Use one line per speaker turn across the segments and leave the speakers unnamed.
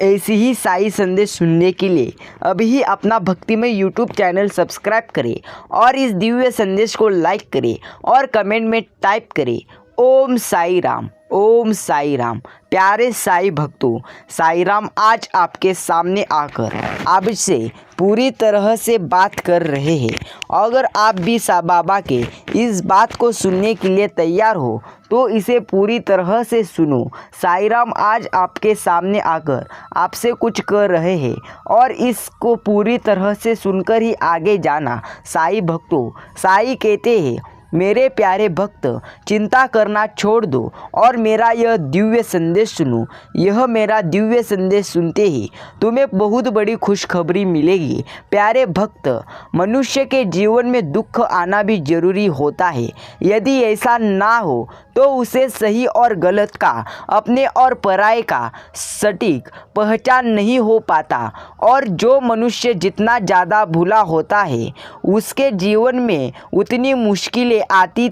ऐसी ही साई संदेश सुनने के लिए अभी ही अपना भक्तिमय यूट्यूब चैनल सब्सक्राइब करें और इस दिव्य संदेश को लाइक करें और कमेंट में टाइप करें ओम साई राम। ओम साई राम। प्यारे साई भक्तों, साई राम आज आपके सामने आकर आपसे पूरी तरह से बात कर रहे हैं। अगर आप भी बाबा के इस बात को सुनने के लिए तैयार हो तो इसे पूरी तरह से सुनो। साई राम आज आपके सामने आकर आपसे कुछ कर रहे हैं और इसको पूरी तरह से सुनकर ही आगे जाना। साई भक्तों, साई कहते हैं मेरे प्यारे भक्त, चिंता करना छोड़ दो और मेरा यह दिव्य संदेश सुनो। यह मेरा दिव्य संदेश सुनते ही तुम्हें बहुत बड़ी खुशखबरी मिलेगी। प्यारे भक्त, मनुष्य के जीवन में दुख आना भी जरूरी होता है। यदि ऐसा ना हो तो उसे सही और गलत का, अपने और पराये का सटीक पहचान नहीं हो पाता। और जो मनुष्य जितना ज़्यादा भूला होता है उसके जीवन में उतनी मुश्किलें आती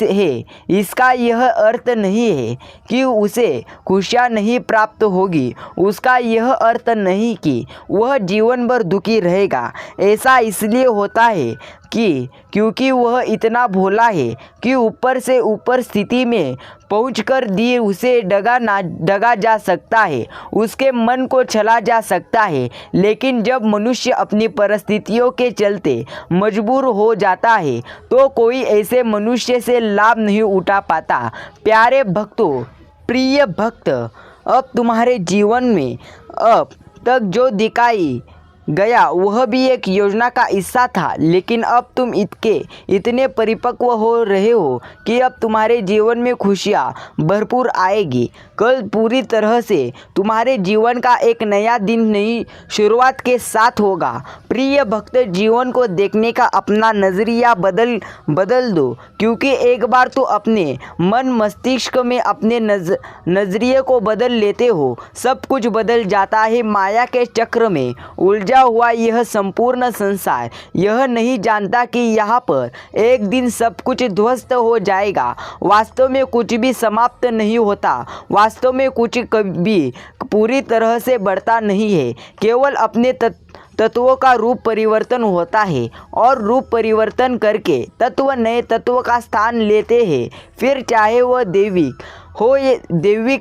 है। इसका यह अर्थ नहीं है कि उसे खुशियाँ नहीं प्राप्त होगी। उसका यह अर्थ नहीं कि वह जीवन भर दुखी रहेगा। ऐसा इसलिए होता है क्योंकि वह इतना भोला है कि ऊपर से ऊपर स्थिति में पहुंचकर भी उसे डगा जा सकता है, उसके मन को छला जा सकता है। लेकिन जब मनुष्य अपनी परिस्थितियों के चलते मजबूर हो जाता है तो कोई ऐसे मनुष्य से लाभ नहीं उठा पाता। प्यारे भक्तों, प्रिय भक्त, अब तुम्हारे जीवन में अब तक जो दिखाई गया वह भी एक योजना का हिस्सा था, लेकिन अब तुम इतने परिपक्व हो रहे हो कि अब तुम्हारे जीवन में खुशियाँ भरपूर आएगी। कल पूरी तरह से तुम्हारे जीवन का एक नया दिन नई शुरुआत के साथ होगा। प्रिय भक्त, जीवन को देखने का अपना नज़रिया बदल दो, क्योंकि एक बार तो अपने मन मस्तिष्क में अपने नज़रिए को बदल लेते हो सब कुछ बदल जाता है। माया के चक्र में उलझा हुआ यह संपूर्ण संसार यह नहीं जानता कि यहाँ पर एक दिन सब कुछ ध्वस्त हो जाएगा। वास्तव में कुछ भी समाप्त नहीं होता। वास्तव में कुछ कभी पूरी तरह से बढ़ता नहीं है। केवल अपने तत्वों का रूप परिवर्तन होता है और रूप परिवर्तन करके तत्व नए तत्व का स्थान लेते हैं। फिर चाहे वह दैविक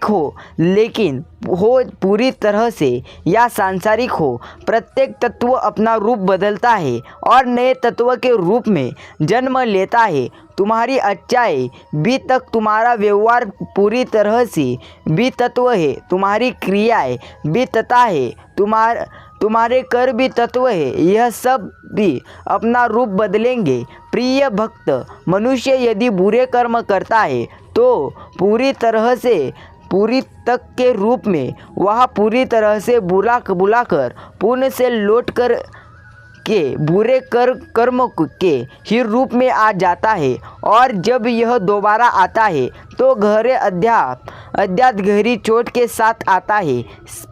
हो लेकिन हो पूरी तरह से या सांसारिक हो, प्रत्येक तत्व अपना रूप बदलता है और नए तत्व के रूप में जन्म लेता है। तुम्हारी अच्छाई भी तक तुम्हारा व्यवहार पूरी तरह से भी तत्व है। तुम्हारी क्रियाएं भी तथा है। तुम्हारे कर भी तत्व है। यह सब भी अपना रूप बदलेंगे। प्रिय भक्त, मनुष्य यदि बुरे कर्म करता है तो पूरी तक के रूप में वह पूरी तरह से बुलाकर पुण्य से लौट कर के बुरे कर्म के ही रूप में आ जाता है। और जब यह दोबारा आता है तो अध्यात्म गहरी चोट के साथ आता है।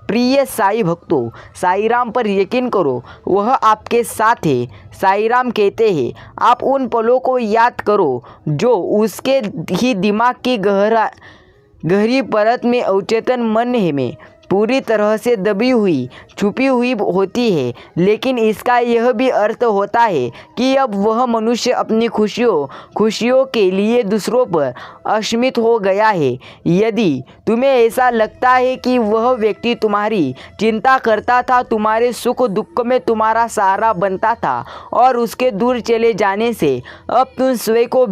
प्रिय साई भक्तों, साई राम पर यकीन करो, वह आपके साथ है। साई राम कहते हैं आप उन पलों को याद करो जो उसके ही दिमाग की गहरी परत में अवचेतन मन में पूरी तरह से दबी हुई छुपी हुई होती है। लेकिन इसका यह भी अर्थ होता है कि अब वह मनुष्य अपनी खुशियों के लिए दूसरों पर अश्मित हो गया है। यदि तुम्हें ऐसा लगता है कि वह व्यक्ति तुम्हारी चिंता करता था, तुम्हारे सुख दुख में तुम्हारा सहारा बनता था और उसके दूर चले जाने से अब तुम स्वयं को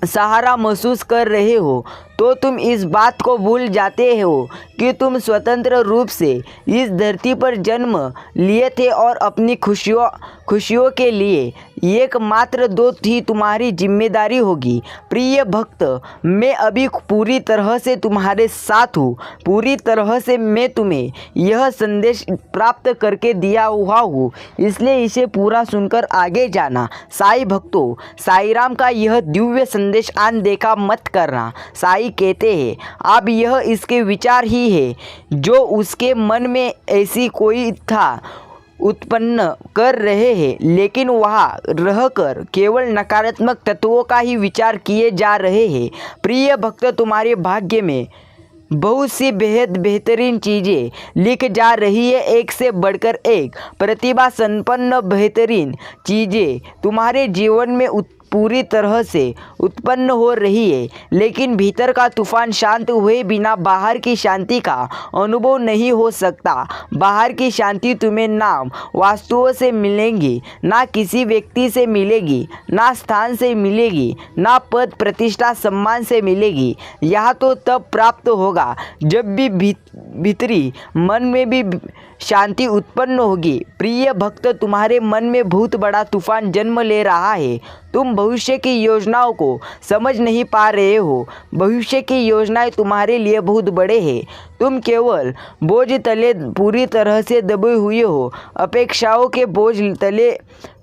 सहारा महसूस कर रहे हो, तो तुम इस बात को भूल जाते हो कि तुम स्वतंत्र रूप से इस धरती पर जन्म लिए थे और अपनी खुशियों के लिए एकमात्र दो ही तुम्हारी जिम्मेदारी होगी। प्रिय भक्त, मैं अभी पूरी तरह से तुम्हारे साथ हूँ। पूरी तरह से मैं तुम्हें यह संदेश प्राप्त करके दिया हुआ हूँ, इसलिए इसे पूरा सुनकर आगे जाना। साई भक्तों, साई राम का यह दिव्य संदेश अनदेखा मत करना। साई कहते हैं अब यह इसके विचार ही है जो उसके मन में ऐसी कोई था उत्पन्न कर रहे हैं, लेकिन वहाँ रहकर केवल नकारात्मक तत्वों का ही विचार किए जा रहे हैं। प्रिय भक्त, तुम्हारे भाग्य में बहुत सी बेहद बेहतरीन चीज़ें लिख जा रही है, एक से बढ़कर एक प्रतिभा संपन्न बेहतरीन चीज़ें तुम्हारे जीवन में पूरी तरह से उत्पन्न हो रही है। लेकिन भीतर का तूफान शांत हुए बिना बाहर की शांति का अनुभव नहीं हो सकता। बाहर की शांति तुम्हें ना वस्तुओं से मिलेगी, ना किसी व्यक्ति से मिलेगी, ना स्थान से मिलेगी, ना पद प्रतिष्ठा सम्मान से मिलेगी। यह तो तब प्राप्त होगा जब भी भीतरी मन में भी शांति उत्पन्न होगी। प्रिय भक्त, तुम्हारे मन में बहुत बड़ा तूफान जन्म ले रहा है। तुम भविष्य की योजनाओं को समझ नहीं पा रहे हो। भविष्य की योजनाएं तुम्हारे लिए बहुत बड़े हैं। तुम केवल बोझ तले पूरी तरह से दबे हुए हो। अपेक्षाओं के बोझ तले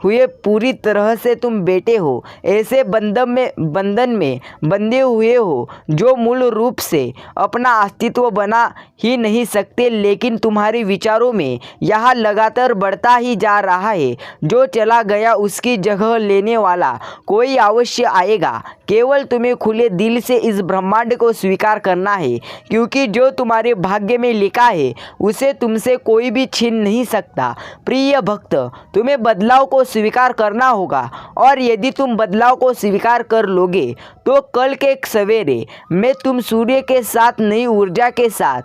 हुए पूरी तरह से तुम बैठे हो। ऐसे बंधन में बंधे हुए हो जो मूल रूप से अपना अस्तित्व बना ही नहीं सकते। लेकिन तुम्हारे विचारों में यह लगातार बढ़ता ही जा रहा है। जो चला गया उसकी जगह लेने वाला कोई अवश्य आएगा। केवल तुम्हें खुले दिल से इस ब्रह्मांड को स्वीकार करना है, क्योंकि जो तुम्हारे भाग्य में लिखा है उसे तुमसे कोई भी छीन नहीं सकता। प्रिय भक्त, तुम्हें बदलाव को स्वीकार करना होगा, और यदि तुम बदलाव को स्वीकार कर लोगे तो कल के सवेरे में तुम सूर्य के साथ नई ऊर्जा के साथ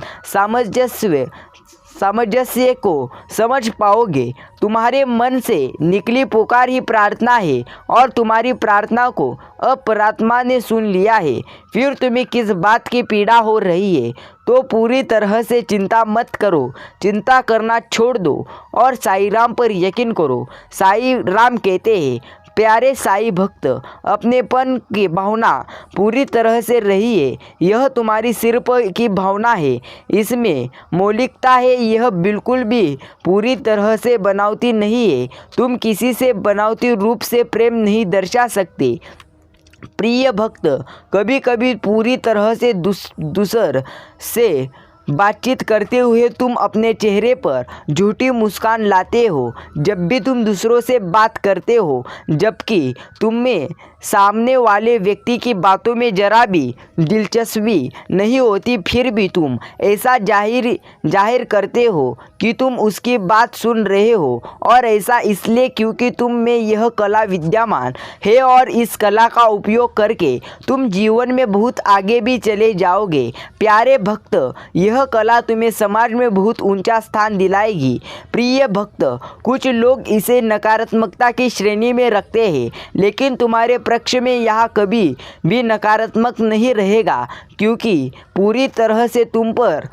सामंजस्य को समझ पाओगे। तुम्हारे मन से निकली पुकार ही प्रार्थना है, और तुम्हारी प्रार्थना को अब परमात्मा ने सुन लिया है। फिर तुम्हें किस बात की पीड़ा हो रही है तो पूरी तरह से चिंता मत करो। चिंता करना छोड़ दो और साईं राम पर यकीन करो। साईं राम कहते हैं, प्यारे साईं भक्त, अपनेपन की भावना पूरी तरह से रही है। यह तुम्हारी सिर्फ की भावना है, इसमें मौलिकता है। यह बिल्कुल भी पूरी तरह से बनावटी नहीं है। तुम किसी से बनावटी रूप से प्रेम नहीं दर्शा सकते। प्रिय भक्त, कभी कभी पूरी तरह से दूसर से बातचीत करते हुए तुम अपने चेहरे पर झूठी मुस्कान लाते हो जब भी तुम दूसरों से बात करते हो, जबकि तुम्हें सामने वाले व्यक्ति की बातों में जरा भी दिलचस्पी नहीं होती। फिर भी तुम ऐसा जाहिर करते हो कि तुम उसकी बात सुन रहे हो, और ऐसा इसलिए क्योंकि तुम में यह कला विद्यमान है, और इस कला का उपयोग करके तुम जीवन में बहुत आगे भी चले जाओगे। प्यारे भक्त, यह कला तुम्हें समाज में बहुत ऊंचा स्थान दिलाएगी। प्रिय भक्त, कुछ लोग इसे नकारात्मकता की श्रेणी में रखते हैं, लेकिन तुम्हारे पक्ष में यह कभी भी नकारात्मक नहीं रहेगा, क्योंकि पूरी तरह से तुम पर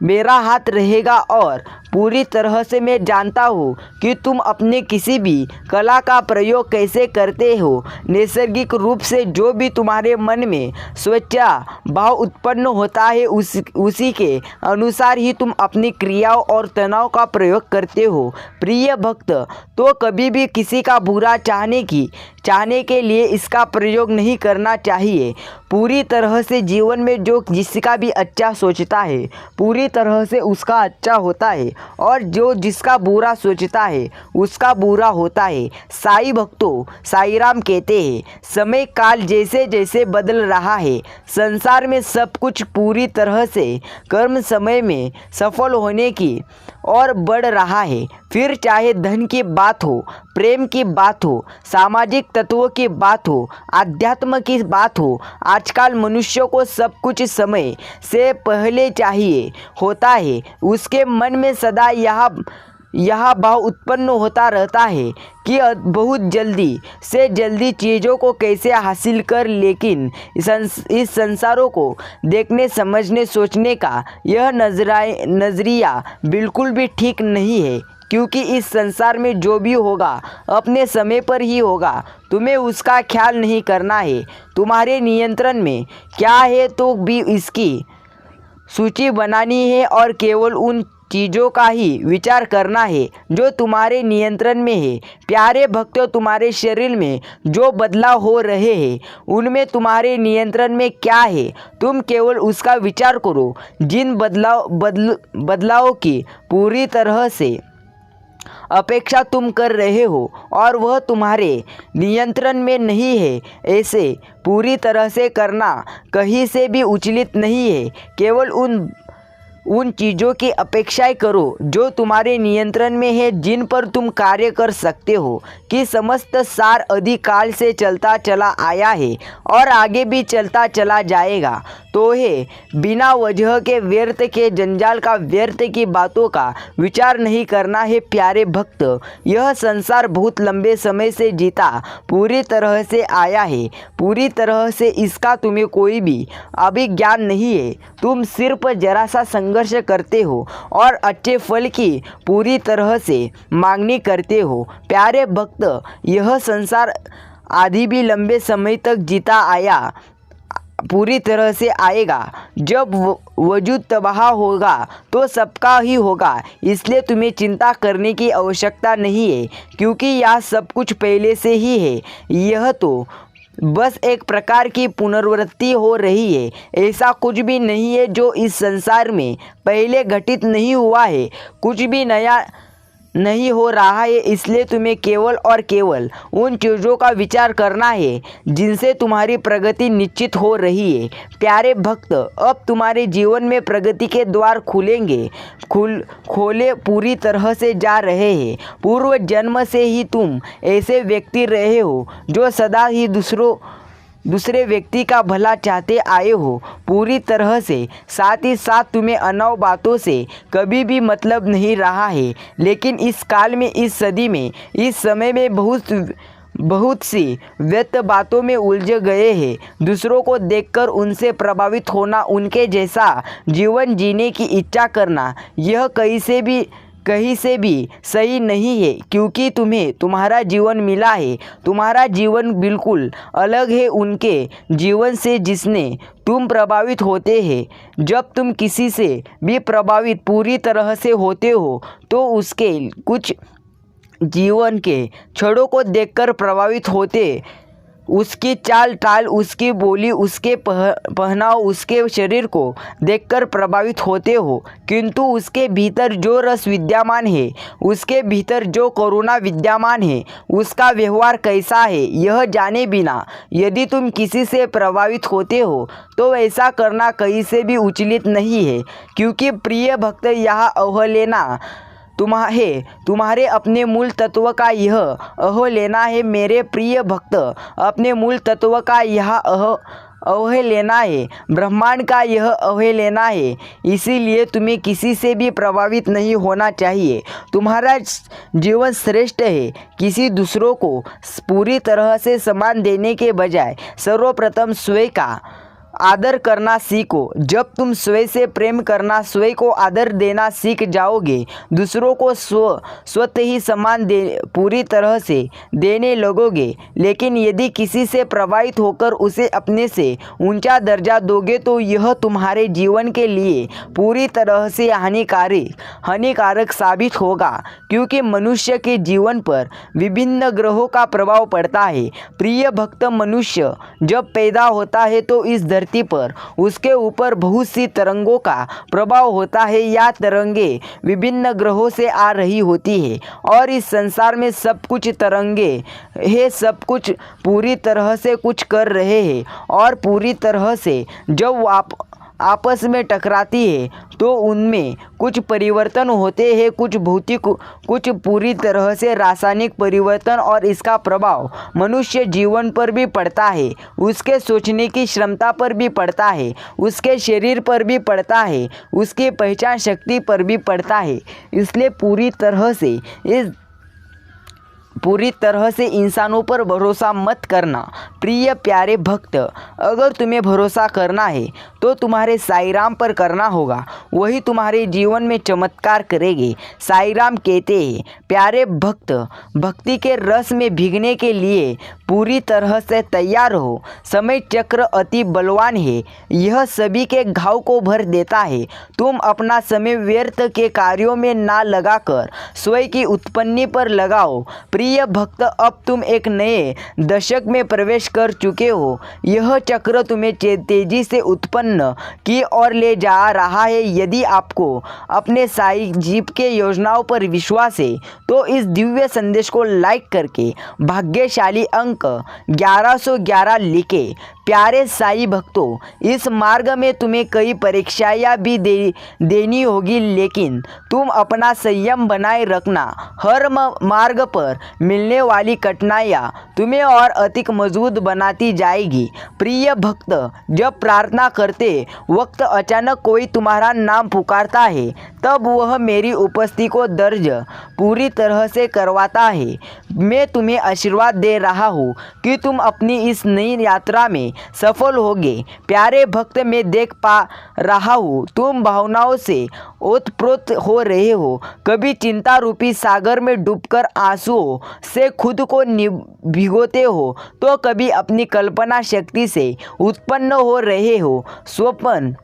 मेरा हाथ रहेगा, और पूरी तरह से मैं जानता हूँ कि तुम अपने किसी भी कला का प्रयोग कैसे करते हो। नैसर्गिक रूप से जो भी तुम्हारे मन में स्वेच्छा भाव उत्पन्न होता है उसी के अनुसार ही तुम अपनी क्रियाओं और तनाव का प्रयोग करते हो। प्रिय भक्त, तो कभी भी किसी का बुरा चाहने के लिए इसका प्रयोग नहीं करना चाहिए। पूरी तरह से जीवन में जो जिसका भी अच्छा सोचता है पूरी तरह से उसका अच्छा होता है, और जो जिसका बुरा सोचता है उसका बुरा होता है। साईं भक्तों, साईं राम कहते हैं, समय काल जैसे जैसे बदल रहा है, संसार में सब कुछ पूरी तरह से कर्म समय में सफल होने की और बढ़ रहा है। फिर चाहे धन की बात हो, प्रेम की बात हो, सामाजिक तत्वों की बात हो, आध्यात्म की बात हो, आजकल मनुष्य को सब कुछ समय से पहले चाहिए होता है। उसके मन में सदा यह भाव उत्पन्न होता रहता है कि बहुत जल्दी से जल्दी चीज़ों को कैसे हासिल कर। लेकिन इस संसारों को देखने, समझने, सोचने का यह नज़रिया बिल्कुल भी ठीक नहीं है, क्योंकि इस संसार में जो भी होगा अपने समय पर ही होगा। तुम्हें उसका ख्याल नहीं करना है। तुम्हारे नियंत्रण में क्या है तो भी इसकी सूची बनानी है, और केवल उन चीज़ों का ही विचार करना है जो तुम्हारे नियंत्रण में है। प्यारे भक्तों, तुम्हारे शरीर में जो बदलाव हो रहे हैं उनमें तुम्हारे नियंत्रण में क्या है, तुम केवल उसका विचार करो। जिन बदलाव की पूरी तरह से अपेक्षा तुम कर रहे हो और वह तुम्हारे नियंत्रण में नहीं है, ऐसे पूरी तरह से करना कहीं से भी उचित नहीं है। केवल उन चीज़ों की अपेक्षाएं करो जो तुम्हारे नियंत्रण में है, जिन पर तुम कार्य कर सकते हो कि समस्त सार अधिकाल से चलता चला आया है और आगे भी चलता चला जाएगा। तो है बिना वजह के व्यर्थ के जंजाल का, व्यर्थ की बातों का विचार नहीं करना है प्यारे भक्त। यह संसार बहुत लंबे समय से जीता पूरी तरह से आया है, पूरी तरह से इसका तुम्हें कोई भी अभिज्ञान नहीं है। तुम सिर्फ जरा सा संघर्ष करते हो और अच्छे फल की पूरी तरह से मांगनी करते हो प्यारे भक्त। यह संसार आदि भी लंबे समय तक जीता आया, पूरी तरह से आएगा। जब वजूद तबाह होगा तो सबका ही होगा, इसलिए तुम्हें चिंता करने की आवश्यकता नहीं है, क्योंकि यह सब कुछ पहले से ही है। यह तो बस एक प्रकार की पुनरावृत्ति हो रही है। ऐसा कुछ भी नहीं है जो इस संसार में पहले घटित नहीं हुआ है, कुछ भी नया नहीं हो रहा है। इसलिए तुम्हें केवल और केवल उन चीज़ों का विचार करना है जिनसे तुम्हारी प्रगति निश्चित हो रही है प्यारे भक्त। अब तुम्हारे जीवन में प्रगति के द्वार खुलेंगे, खोले पूरी तरह से जा रहे हैं। पूर्व जन्म से ही तुम ऐसे व्यक्ति रहे हो जो सदा ही दूसरे व्यक्ति का भला चाहते आए हो पूरी तरह से। साथ ही साथ तुम्हें अनव बातों से कभी भी मतलब नहीं रहा है, लेकिन इस काल में, इस सदी में, इस समय में बहुत सी व्यर्थ बातों में उलझ गए हैं। दूसरों को देखकर उनसे प्रभावित होना, उनके जैसा जीवन जीने की इच्छा करना, यह कहीं से भी सही नहीं है, क्योंकि तुम्हें तुम्हारा जीवन मिला है। तुम्हारा जीवन बिल्कुल अलग है उनके जीवन से जिसने तुम प्रभावित होते हैं। जब तुम किसी से भी प्रभावित पूरी तरह से होते हो तो उसके कुछ जीवन के क्षणों को देखकर प्रभावित होते, उसकी चाल टाल, उसकी बोली, उसके पहनाव, उसके शरीर को देखकर प्रभावित होते हो। किंतु उसके भीतर जो रस विद्यमान है, उसके भीतर जो करुणा विद्यमान है, उसका व्यवहार कैसा है, यह जाने बिना यदि तुम किसी से प्रभावित होते हो तो ऐसा करना कहीं से भी उचित नहीं है, क्योंकि प्रिय भक्त यह अवहेलना तुम्हारे अपने मूल तत्व का यह अवहेलना है मेरे प्रिय भक्त। अपने मूल तत्व का यह अवहेलना है, ब्रह्मांड का यह अवहेलना है। इसीलिए तुम्हें किसी से भी प्रभावित नहीं होना चाहिए। तुम्हारा जीवन श्रेष्ठ है। किसी दूसरों को पूरी तरह से सम्मान देने के बजाय सर्वप्रथम स्वयं का आदर करना सीखो। जब तुम स्वयं से प्रेम करना, स्वयं को आदर देना सीख जाओगे, दूसरों को स्वतः ही सम्मान पूरी तरह से देने लगोगे। लेकिन यदि किसी से प्रभावित होकर उसे अपने से ऊंचा दर्जा दोगे तो यह तुम्हारे जीवन के लिए पूरी तरह से हानिकारक साबित होगा, क्योंकि मनुष्य के जीवन पर विभिन्न ग्रहों का प्रभाव पड़ता है। प्रिय भक्त, मनुष्य जब पैदा होता है तो इस धरती पर उसके ऊपर बहुत सी तरंगों का प्रभाव होता है। या तरंगे विभिन्न ग्रहों से आ रही होती है और इस संसार में सब कुछ तरंगे है, सब कुछ पूरी तरह से कुछ कर रहे हैं और पूरी तरह से जब आपस में टकराती है तो उनमें कुछ परिवर्तन होते हैं, कुछ भौतिक, कुछ पूरी तरह से रासायनिक परिवर्तन, और इसका प्रभाव मनुष्य जीवन पर भी पड़ता है, उसके सोचने की क्षमता पर भी पड़ता है, उसके शरीर पर भी पड़ता है, उसकी पहचान शक्ति पर भी पड़ता है। इसलिए पूरी तरह से इंसानों पर भरोसा मत करना प्रिय प्यारे भक्त। अगर तुम्हें भरोसा करना है तो तुम्हारे साईं पर करना होगा, वही तुम्हारे जीवन में चमत्कार करेंगे। साईं राम कहते हैं, प्यारे भक्त, भक्ति के रस में भीगने के लिए पूरी तरह से तैयार हो। समय चक्र अति बलवान है, यह सभी के घाव को भर देता है। तुम अपना समय व्यर्थ के कार्यों में ना लगाकर स्वयं की उत्पत्ति पर लगाओ। प्रिय भक्त, अब तुम एक नए दशक में प्रवेश कर चुके हो। यह चक्र तुम्हें तेजी से उत्पन्न की ओर ले जा रहा है। यदि आपको अपने साई जीव के योजनाओं पर विश्वास है तो इस दिव्य संदेश को लाइक करके भाग्यशाली अंक 1111 लिखे। प्यारे साई भक्तों, इस मार्ग में तुम्हें कई परीक्षाएं भी देनी होगी, लेकिन तुम अपना संयम बनाए रखना। हर मार्ग पर मिलने वाली कठिनाइयाँ तुम्हें और अधिक मजबूत बनाती जाएगी। प्रिय भक्त, जब प्रार्थना करते वक्त अचानक कोई तुम्हारा नाम पुकारता है, तब वह मेरी उपस्थिति को दर्ज पूरी तरह से करवाता है। मैं तुम्हें आशीर्वाद दे रहा हूँ कि तुम अपनी इस नई यात्रा में सफल होगे। प्यारे भक्त, मैं देख पा रहा हूँ तुम भावनाओं से ओतप्रोत हो रहे हो। कभी चिंता रूपी सागर में डूबकर आंसुओं से खुद को भिगोते हो, तो कभी अपनी कल्पना शक्ति से उत्पन्न हो रहे हो स्वप्न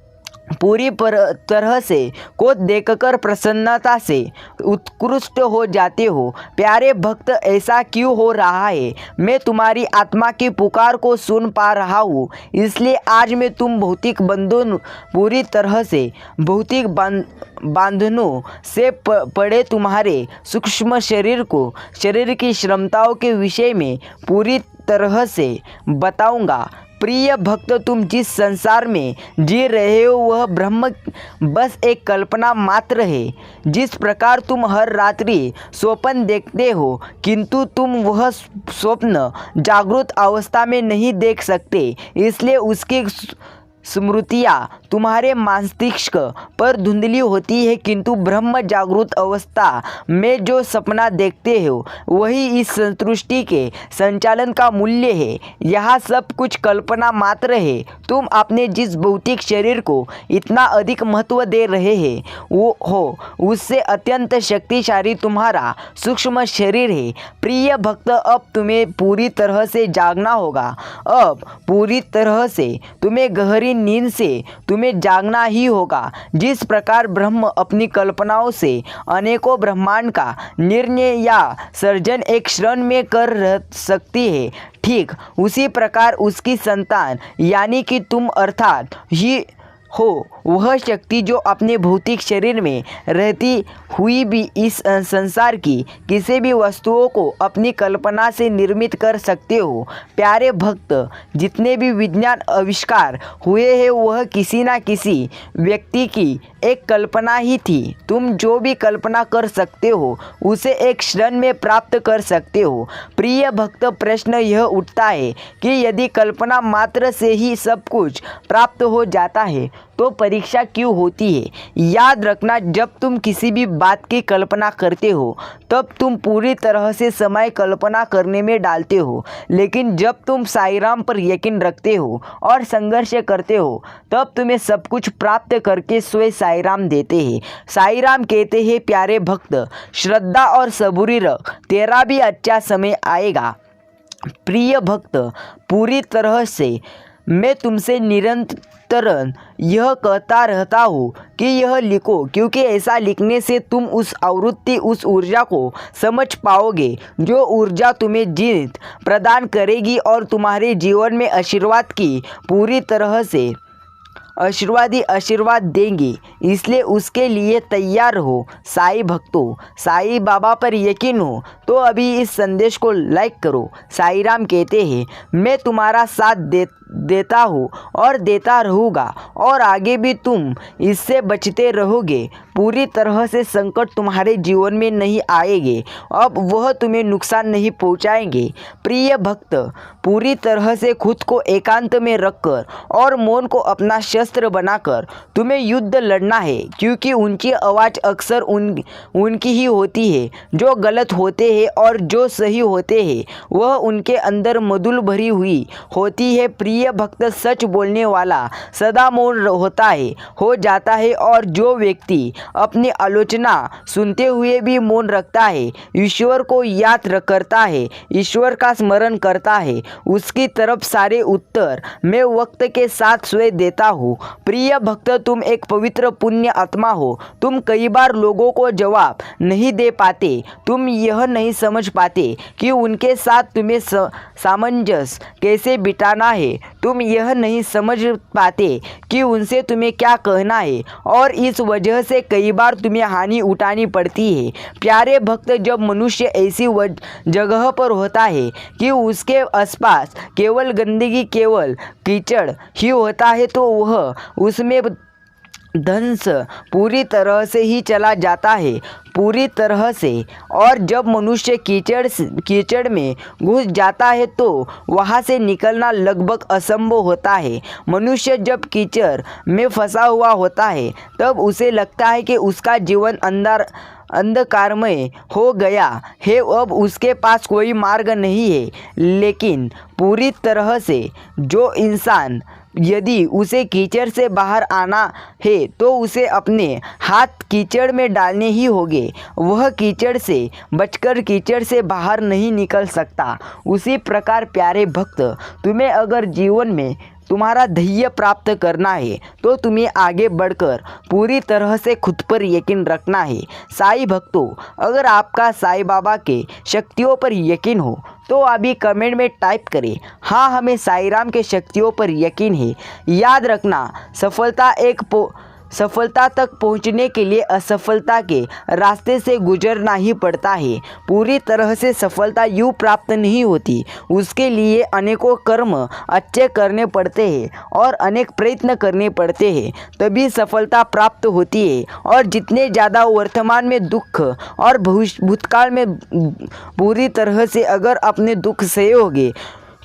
पूरी तरह से को देखकर प्रसन्नता से उत्कृष्ट हो जाते हो। प्यारे भक्त, ऐसा क्यों हो रहा है? मैं तुम्हारी आत्मा की पुकार को सुन पा रहा हूँ, इसलिए आज मैं तुम भौतिक बंधन पूरी तरह से भौतिक बंधनों से पड़े तुम्हारे सूक्ष्म शरीर की क्षमताओं के विषय में पूरी तरह से बताऊंगा। प्रिय भक्त, तुम जिस संसार में जी रहे हो वह ब्रह्म बस एक कल्पना मात्र है। जिस प्रकार तुम हर रात्रि स्वप्न देखते हो, किंतु तुम वह स्वप्न जागृत अवस्था में नहीं देख सकते, इसलिए उसकी स्मृतियाँ तुम्हारे मस्तिष्क पर धुंधली होती है। किंतु ब्रह्म जागृत अवस्था में जो सपना देखते हो वही इस सृष्टि के संचालन का मूल्य है। यह सब कुछ कल्पना मात्र है। तुम अपने जिस भौतिक शरीर को इतना अधिक महत्व दे रहे हैं वो हो उससे अत्यंत शक्तिशाली तुम्हारा सूक्ष्म शरीर है। प्रिय भक्त, अब तुम्हें पूरी तरह से जागना होगा। अब पूरी तरह से तुम्हें गहरी नींद से तुम्हें जागना ही होगा। जिस प्रकार ब्रह्म अपनी कल्पनाओं से अनेकों ब्रह्मांड का निर्णय या सर्जन एक क्षण में कर सकती है, ठीक उसी प्रकार उसकी संतान यानी कि तुम अर्थात ही हो वह शक्ति जो अपने भौतिक शरीर में रहती हुई भी इस संसार की किसी भी वस्तुओं को अपनी कल्पना से निर्मित कर सकते हो। प्यारे भक्त, जितने भी विज्ञान आविष्कार हुए हैं वह किसी न किसी व्यक्ति की एक कल्पना ही थी। तुम जो भी कल्पना कर सकते हो उसे एक क्षण में प्राप्त कर सकते हो। प्रिय भक्त, प्रश्न यह उठता है कि यदि कल्पना मात्र से ही सब कुछ प्राप्त हो जाता है तो परीक्षा क्यों होती है? याद रखना, जब तुम किसी भी बात की कल्पना करते हो तब तुम पूरी तरह से समय कल्पना करने में डालते हो, लेकिन जब तुम साईराम पर यकीन रखते हो और संघर्ष करते हो तब तुम्हें सब कुछ प्राप्त करके स्वयं साईराम देते हैं। साईराम कहते हैं, प्यारे भक्त, श्रद्धा और सबूरी रख, तेरा भी अच्छा समय आएगा। प्रिय भक्त, पूरी तरह से मैं तुमसे निरंतर यह कहता रहता हूँ कि यह लिखो, क्योंकि ऐसा लिखने से तुम उस आवृत्ति, उस ऊर्जा को समझ पाओगे जो ऊर्जा तुम्हें जीत प्रदान करेगी और तुम्हारे जीवन में आशीर्वाद की पूरी तरह से आशीर्वाद देंगी। इसलिए उसके लिए तैयार हो। साई भक्तों, साई बाबा पर यकीन हो तो अभी इस संदेश को लाइक करो। साईराम कहते हैं, मैं तुम्हारा साथ देता हूँ और देता रहूँगा और आगे भी तुम इससे बचते रहोगे। पूरी तरह से संकट तुम्हारे जीवन में नहीं आएंगे, अब वह तुम्हें नुकसान नहीं पहुँचाएंगे। प्रिय भक्त, पूरी तरह से खुद को एकांत में रखकर और मौन को अपना शस्त्र बनाकर तुम्हें युद्ध लड़ना है, क्योंकि उनकी आवाज़ अक्सर उनकी ही होती है जो गलत होते हैं और जो सही होते हैं वह उनके अंदर मधुल भरी हुई होती है। प्रिय भक्त, सच बोलने वाला सदा मौन हो जाता है और जो व्यक्ति अपनी आलोचना सुनते हुए भी मौन रखता है, ईश्वर को याद करता है, ईश्वर का स्मरण करता है, उसकी तरफ सारे उत्तर मैं वक्त के साथ स्वयं देता हूँ। प्रिय भक्त, तुम एक पवित्र पुण्य आत्मा हो। तुम कई बार लोगों को जवाब नहीं दे पाते। तुम यह नहीं समझ पाते कि उनके साथ तुम्हें सामंजस्य कैसे बिठाना है। तुम यह नहीं समझ पाते कि उनसे तुम्हें क्या कहना है, और इस वजह से कई बार तुम्हें हानि उठानी पड़ती है। प्यारे भक्त, जब मनुष्य ऐसी जगह पर होता है कि उसके आसपास केवल गंदगी, केवल कीचड़ ही होता है, तो वह उसमें ध्वंस पूरी तरह से ही चला जाता है, पूरी तरह से। और जब मनुष्य कीचड़ में घुस जाता है तो वहाँ से निकलना लगभग असंभव होता है। मनुष्य जब कीचड़ में फंसा हुआ होता है तब उसे लगता है कि उसका जीवन अंधकारमय हो गया है, अब उसके पास कोई मार्ग नहीं है। लेकिन पूरी तरह से जो इंसान, यदि उसे कीचड़ से बाहर आना है तो उसे अपने हाथ कीचड़ में डालने ही होंगे। वह कीचड़ से बचकर कीचड़ से बाहर नहीं निकल सकता। उसी प्रकार प्यारे भक्त, तुम्हें अगर जीवन में तुम्हारा ध्येय प्राप्त करना है तो तुम्हें आगे बढ़कर पूरी तरह से खुद पर यकीन रखना है। साईं भक्तों, अगर आपका साईं बाबा के शक्तियों पर यकीन हो तो अभी कमेंट में टाइप करें, हाँ हमें साईं राम के शक्तियों पर यकीन है। याद रखना, सफलता तक पहुंचने के लिए असफलता के रास्ते से गुजरना ही पड़ता है। पूरी तरह से सफलता यूँ प्राप्त नहीं होती, उसके लिए अनेकों कर्म अच्छे करने पड़ते हैं और अनेक प्रयत्न करने पड़ते हैं, तभी सफलता प्राप्त होती है। और जितने ज़्यादा वर्तमान में दुख और भूतकाल में पूरी तरह से अगर अपने दुख सहोगे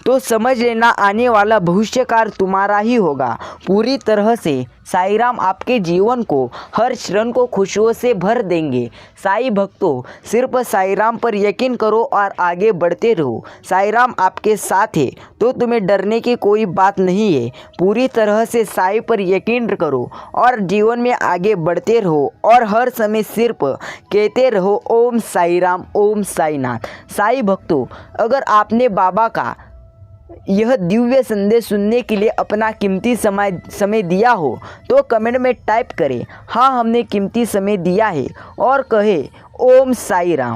तो समझ लेना आने वाला भविष्यकाल तुम्हारा ही होगा। पूरी तरह से साईं राम आपके जीवन को, हर क्षण को खुशियों से भर देंगे। साईं भक्तों, सिर्फ साईं राम पर यकीन करो और आगे बढ़ते रहो। साईं राम आपके साथ है तो तुम्हें डरने की कोई बात नहीं है। पूरी तरह से साईं पर यकीन करो और जीवन में आगे बढ़ते रहो और हर समय सिर्फ कहते रहो ओम साईं राम, ओम साईं नाथ। साईं भक्तों, अगर आपने बाबा का यह दिव्य संदेश सुनने के लिए अपना कीमती समय दिया हो तो कमेंट में टाइप करें, हाँ हमने कीमती समय दिया है, और कहे ओम साईं राम।